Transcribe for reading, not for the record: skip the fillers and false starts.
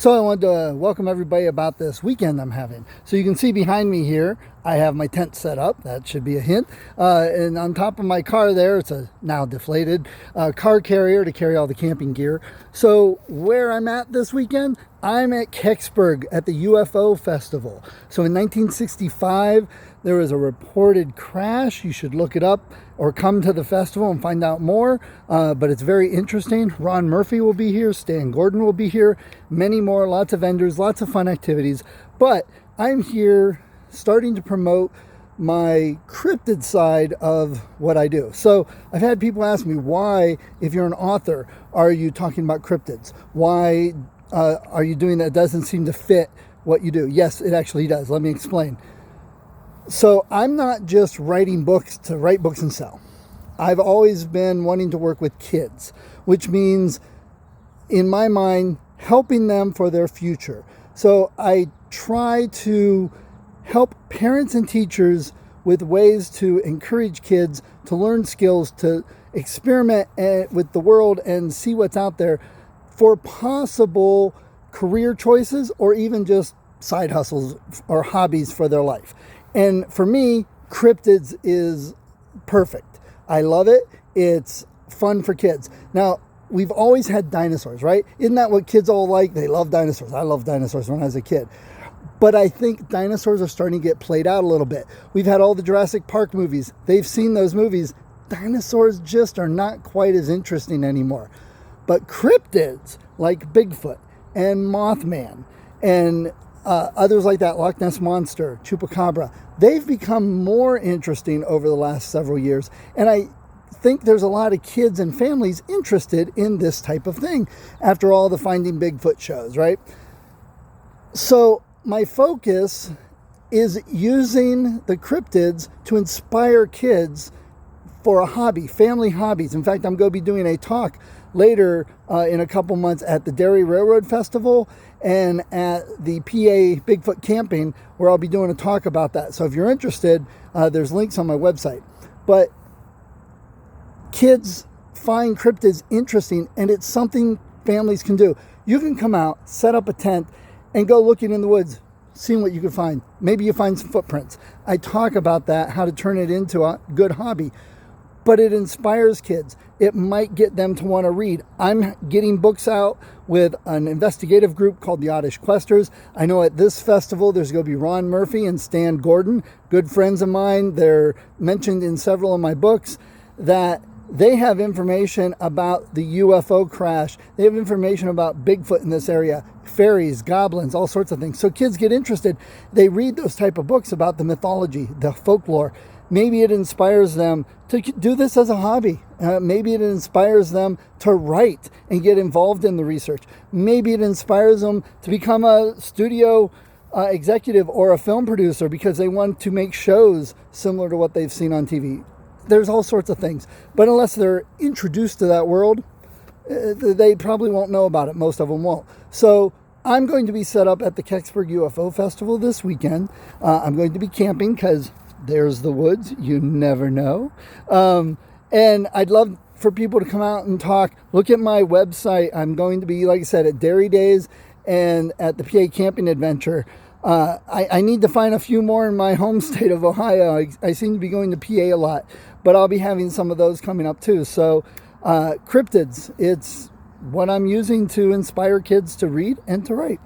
So I wanted to welcome everybody about this weekend I'm having. So you can see behind me here, I have my tent set up. That should be a hint. And on top of my car there, it's a now deflated car carrier to carry all the camping gear. So where I'm at this weekend, I'm at Kecksburg at the UFO festival. So in 1965, there was a reported crash. You should look it up or come to the festival and find out more. But it's very interesting. Ron Murphy will be here. Stan Gordon will be here. Many more, lots of vendors, lots of fun activities. But I'm here starting to promote my cryptid side of what I do. So I've had people ask me, why, if you're an author, are you talking about cryptids? Why are you doing that? It doesn't seem to fit what you do. Yes, it actually does. Let me explain. So I'm not just writing books to write books and sell. I've always been wanting to work with kids, which means, in my mind, helping them for their future. So I try to help parents and teachers with ways to encourage kids to learn skills, to experiment with the world and see what's out there for possible career choices or even just side hustles or hobbies for their life. And for me, cryptids is perfect. I love it. It's fun for kids. Now, we've always had dinosaurs, right? Isn't that what kids all like? They love dinosaurs. I loved dinosaurs when I was a kid. But I think dinosaurs are starting to get played out a little bit. We've had all the Jurassic Park movies. They've seen those movies. Dinosaurs just are not quite as interesting anymore. But cryptids like Bigfoot and Mothman and others like that, Loch Ness Monster, Chupacabra, they've become more interesting over the last several years. And I think there's a lot of kids and families interested in this type of thing after all the Finding Bigfoot shows, right? So my focus is using the cryptids to inspire kids for a hobby, family hobbies. In fact, I'm going to be doing a talk later in a couple months at the Dairy Railroad Festival and at the PA Bigfoot Camping, where I'll be doing a talk about that. So if you're interested, there's links on my website. But kids find cryptids interesting, and it's something families can do. You can come out, set up a tent, and go looking in the woods, seeing what you can find. Maybe you find some footprints. I talk about that, how to turn it into a good hobby. But it inspires kids. It might get them to want to read. I'm getting books out with an investigative group called the Oddish Questers. I know at this festival there's going to be Ron Murphy and Stan Gordon, good friends of mine. They're mentioned in several of my books that they have information about the UFO crash. They have information about Bigfoot in this area, fairies, goblins, all sorts of things. So kids get interested. They read those type of books about the mythology, the folklore. Maybe it inspires them to do this as a hobby. Maybe it inspires them to write and get involved in the research. Maybe it inspires them to become a studio executive or a film producer because they want to make shows similar to what they've seen on TV. There's all sorts of things. But unless they're introduced to that world, they probably won't know about it. Most of them won't. So I'm going to be set up at the Kecksburg UFO Festival this weekend. I'm going to be camping because there's the woods. You never know. And I'd love for people to come out and talk. Look at my website. I'm going to be, like I said, at Dairy Days and at the PA Camping Adventure. I need to find a few more in my home state of Ohio. I seem to be going to PA a lot, but I'll be having some of those coming up too. So cryptids, it's what I'm using to inspire kids to read and to write.